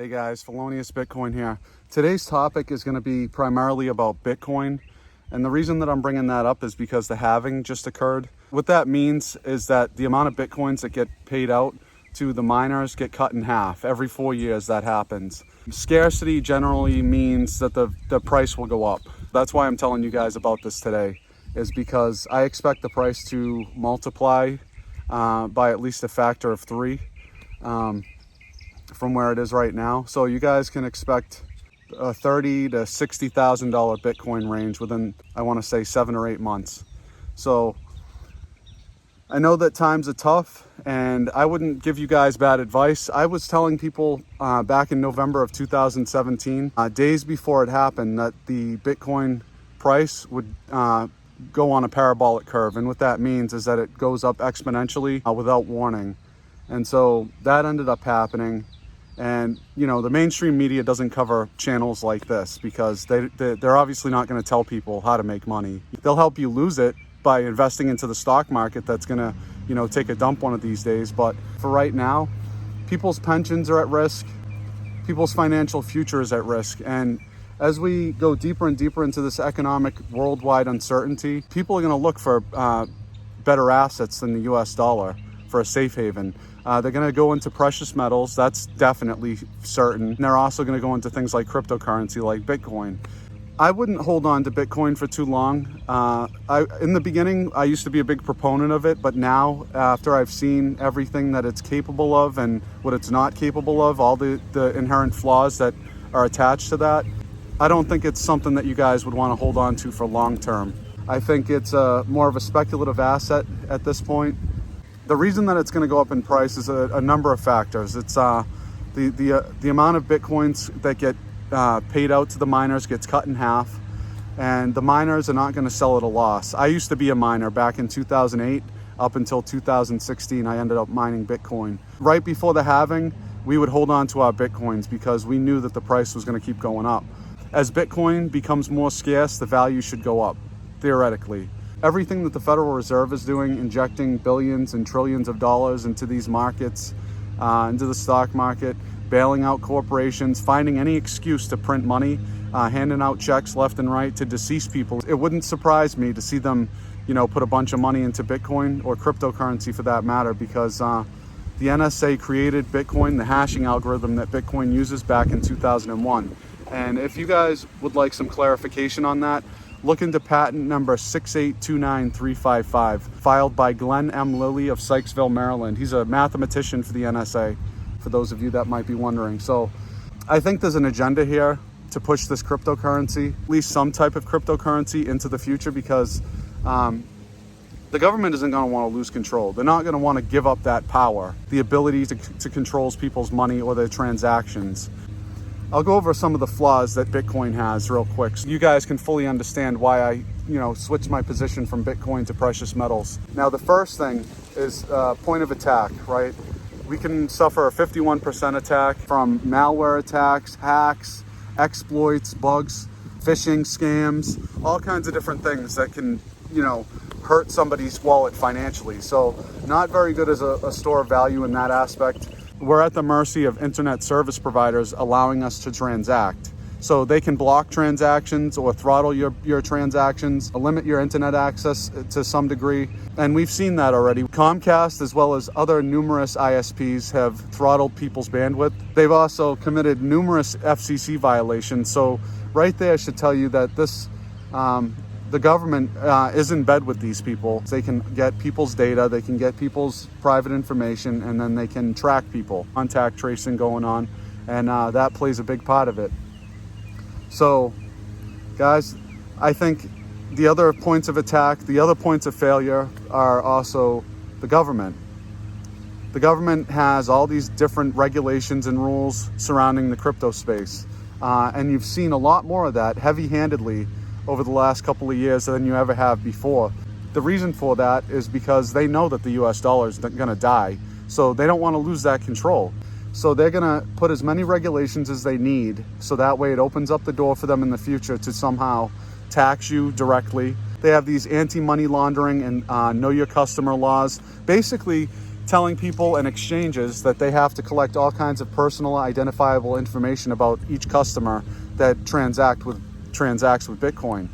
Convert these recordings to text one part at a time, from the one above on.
Hey guys, Felonious Bitcoin here. Today's topic is going to be primarily about Bitcoin. And the reason that I'm bringing that up is because the halving just occurred. What that means is that the amount of Bitcoins that get paid out to the miners get cut in half. Every 4 years that happens. Scarcity generally means that the price will go up. That's why I'm telling you guys about this today, is because I expect the price to multiply by at least a factor of 3. From where it is right now. So you guys can expect a $30,000 to $60,000 Bitcoin range within, I want to say, 7 or 8 months. So I know that times are tough and I wouldn't give you guys bad advice. I was telling people back in November of 2017, days before it happened, that the Bitcoin price would go on a parabolic curve. And what that means is that it goes up exponentially without warning. And so that ended up happening. And, you know, the mainstream media doesn't cover channels like this because they're obviously not going to tell people how to make money. They'll help you lose it by investing into the stock market that's going to, you know, take a dump one of these days. But for right now, people's pensions are at risk. People's financial future is at risk. And as we go deeper and deeper into this economic worldwide uncertainty, people are going to look for better assets than the US dollar for a safe haven. They're going to go into precious metals. That's definitely certain. And they're also going to go into things like cryptocurrency, like Bitcoin. I wouldn't hold on to Bitcoin for too long. In the beginning, I used to be a big proponent of it, but now, after I've seen everything that it's capable of and what it's not capable of, all the inherent flaws that are attached to that, I don't think it's something that you guys would want to hold on to for long term. I think it's more of a speculative asset at this point. The reason that it's going to go up in price is a number of factors. It's the amount of Bitcoins that get paid out to the miners gets cut in half, and the miners are not going to sell at a loss. I used to be a miner back in 2008 up until 2016. I ended up mining Bitcoin. Right before the halving, we would hold on to our Bitcoins because we knew that the price was going to keep going up. As Bitcoin becomes more scarce, the value should go up, theoretically. Everything that the Federal Reserve is doing, injecting billions and trillions of dollars into these markets, into the stock market, bailing out corporations, finding any excuse to print money, handing out checks left and right to deceased people. It wouldn't surprise me to see them, you know, put a bunch of money into Bitcoin or cryptocurrency for that matter, because the NSA created Bitcoin, the hashing algorithm that Bitcoin uses, back in 2001. And if you guys would like some clarification on that, look into patent number 6829355, filed by Glenn M. Lilly of Sykesville, Maryland. He's a mathematician for the NSA, for those of you that might be wondering. So I think there's an agenda here to push this cryptocurrency, at least some type of cryptocurrency, into the future, because the government isn't going to want to lose control. They're not going to want to give up that power, the ability to control people's money or their transactions. I'll go over some of the flaws that Bitcoin has real quick, so you guys can fully understand why I, switched my position from Bitcoin to precious metals. Now, the first thing is point of attack, right? We can suffer a 51% attack from malware attacks, hacks, exploits, bugs, phishing scams, all kinds of different things that can, hurt somebody's wallet financially. So not very good as a store of value in that aspect. We're at the mercy of internet service providers allowing us to transact. So they can block transactions or throttle your transactions, limit your internet access to some degree. And we've seen that already. Comcast, as well as other numerous ISPs, have throttled people's bandwidth. They've also committed numerous FCC violations. So right there should tell you that the government is in bed with these people. They can get people's data, they can get people's private information, and then they can track people. Contact tracing going on, and that plays a big part of it. So, guys, I think the other points of attack, the other points of failure are also the government. The government has all these different regulations and rules surrounding the crypto space, and you've seen a lot more of that heavy-handedly over the last couple of years than you ever have before. The reason for that is because they know that the US dollar is going to die, so they don't want to lose that control. So they're going to put as many regulations as they need, so that way it opens up the door for them in the future to somehow tax you directly. They have these anti-money laundering and know your customer laws, basically telling people in exchanges that they have to collect all kinds of personal identifiable information about each customer that transacts with Bitcoin.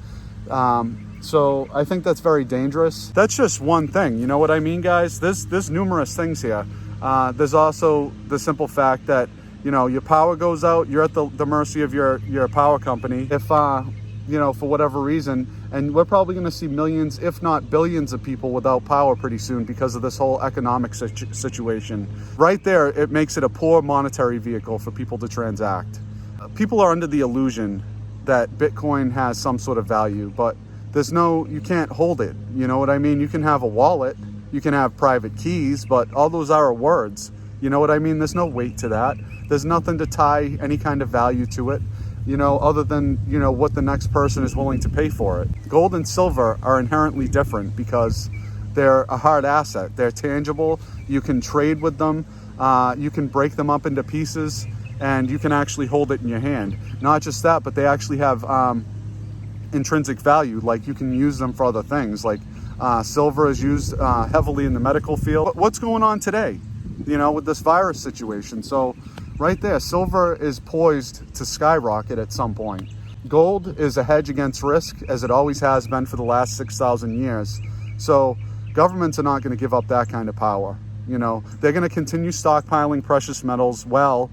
So I think that's very dangerous. That's just one thing, you know what I mean, guys? There's numerous things here. There's also the simple fact that, you know, your power goes out, you're at the mercy of your power company. If, you know, for whatever reason, and we're probably going to see millions, if not billions of people without power pretty soon because of this whole economic situation. Right there, it makes it a poor monetary vehicle for people to transact. People are under the illusion that Bitcoin has some sort of value, but you can't hold it. You know what I mean? You can have a wallet, you can have private keys, but all those are words. You know what I mean? There's no weight to that. There's nothing to tie any kind of value to it, you know, other than, you know, what the next person is willing to pay for it. Gold and silver are inherently different because they're a hard asset. They're tangible. You can trade with them. You can break them up into pieces and you can actually hold it in your hand. Not just that, but they actually have intrinsic value. Like you can use them for other things. Like silver is used heavily in the medical field. But what's going on today, you know, with this virus situation? So right there, silver is poised to skyrocket at some point. Gold is a hedge against risk, as it always has been for the last 6,000 years. So governments are not going to give up that kind of power. You know, they're going to continue stockpiling precious metals while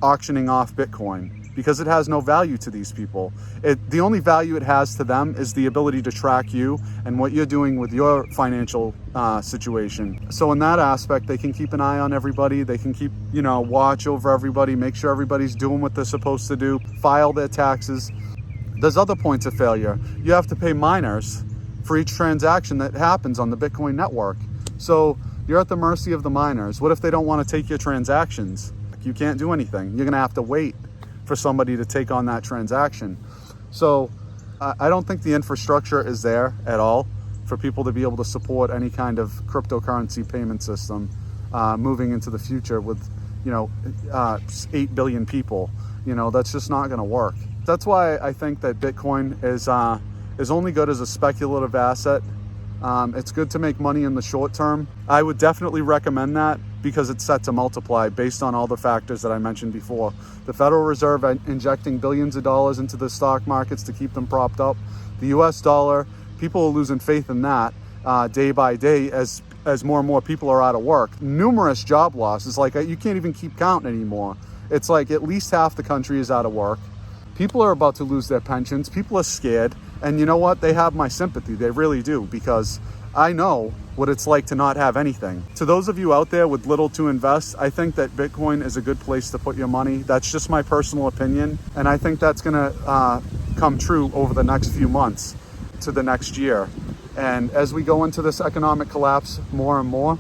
auctioning off Bitcoin because it has no value to these people. The only value it has to them is the ability to track you and what you're doing with your financial situation. So in that aspect, they can keep an eye on everybody. They can keep, you know, watch over everybody, make sure everybody's doing what they're supposed to do, file their taxes. There's other points of failure. You have to pay miners for each transaction that happens on the Bitcoin network. So you're at the mercy of the miners. What if they don't want to take your transactions? You can't do anything. You're going to have to wait for somebody to take on that transaction. So I don't think the infrastructure is there at all for people to be able to support any kind of cryptocurrency payment system moving into the future with, you know, 8 billion people. You know, that's just not going to work. That's why I think that Bitcoin is only good as a speculative asset. It's good to make money in the short term. I would definitely recommend that because it's set to multiply based on all the factors that I mentioned before. The Federal Reserve injecting billions of dollars into the stock markets to keep them propped up. The US dollar, people are losing faith in that day by day as more and more people are out of work. Numerous job losses, like you can't even keep count anymore. It's like at least half the country is out of work. People are about to lose their pensions. People are scared. And you know what? They have my sympathy. They really do, because I know what it's like to not have anything. To those of you out there with little to invest, I think that Bitcoin is a good place to put your money. That's just my personal opinion. And I think that's gonna come true over the next few months to the next year. And as we go into this economic collapse more and more,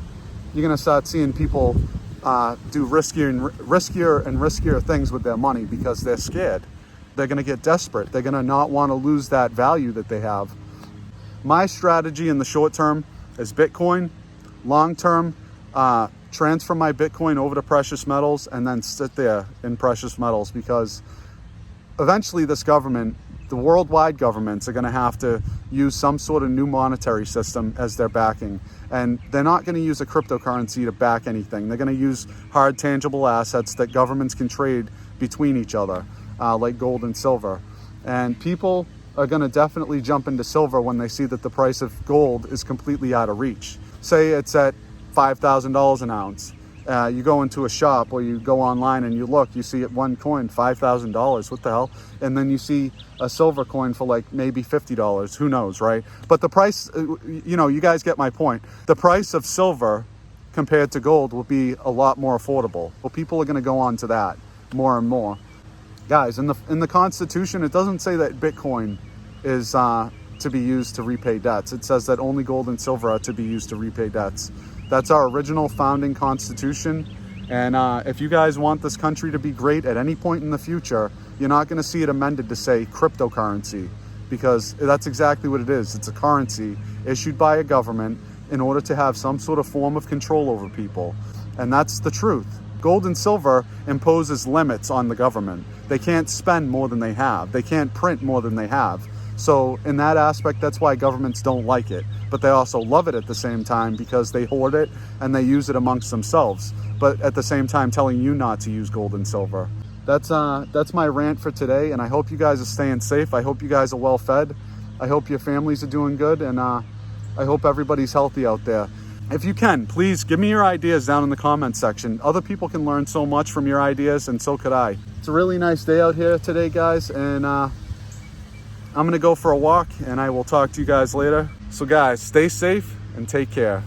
you're gonna start seeing people do riskier and riskier things with their money because they're scared. They're going to get desperate. They're going to not want to lose that value that they have. My strategy in the short term is Bitcoin. Long term, transfer my Bitcoin over to precious metals and then sit there in precious metals, because eventually this government, the worldwide governments, are going to have to use some sort of new monetary system as their backing. And they're not going to use a cryptocurrency to back anything. They're going to use hard, tangible assets that governments can trade between each other. Like gold and silver. And people are going to definitely jump into silver when they see that the price of gold is completely out of reach. Say it's at $5,000 an ounce. You go into a shop or you go online and you look, you see at one coin, $5,000, what the hell? And then you see a silver coin for like maybe $50, who knows, right? But the price, you know, you guys get my point. The price of silver compared to gold will be a lot more affordable. Well, people are going to go on to that more and more. Guys, in the Constitution, it doesn't say that Bitcoin is to be used to repay debts. It says that only gold and silver are to be used to repay debts. That's our original founding Constitution. And if you guys want this country to be great at any point in the future, you're not going to see it amended to say cryptocurrency, because that's exactly what it is. It's a currency issued by a government in order to have some sort of form of control over people. And that's the truth. Gold and silver imposes limits on the government. They can't spend more than they have. They can't print more than they have. So in that aspect, that's why governments don't like it. But they also love it at the same time because they hoard it and they use it amongst themselves. But at the same time telling you not to use gold and silver. That's my rant for today, and I hope you guys are staying safe. I hope you guys are well fed. I hope your families are doing good, and I hope everybody's healthy out there. If you can, please give me your ideas down in the comments section. Other people can learn so much from your ideas, and so could I. It's a really nice day out here today, guys, and I'm gonna go for a walk, and I will talk to you guys later. So guys, stay safe and take care.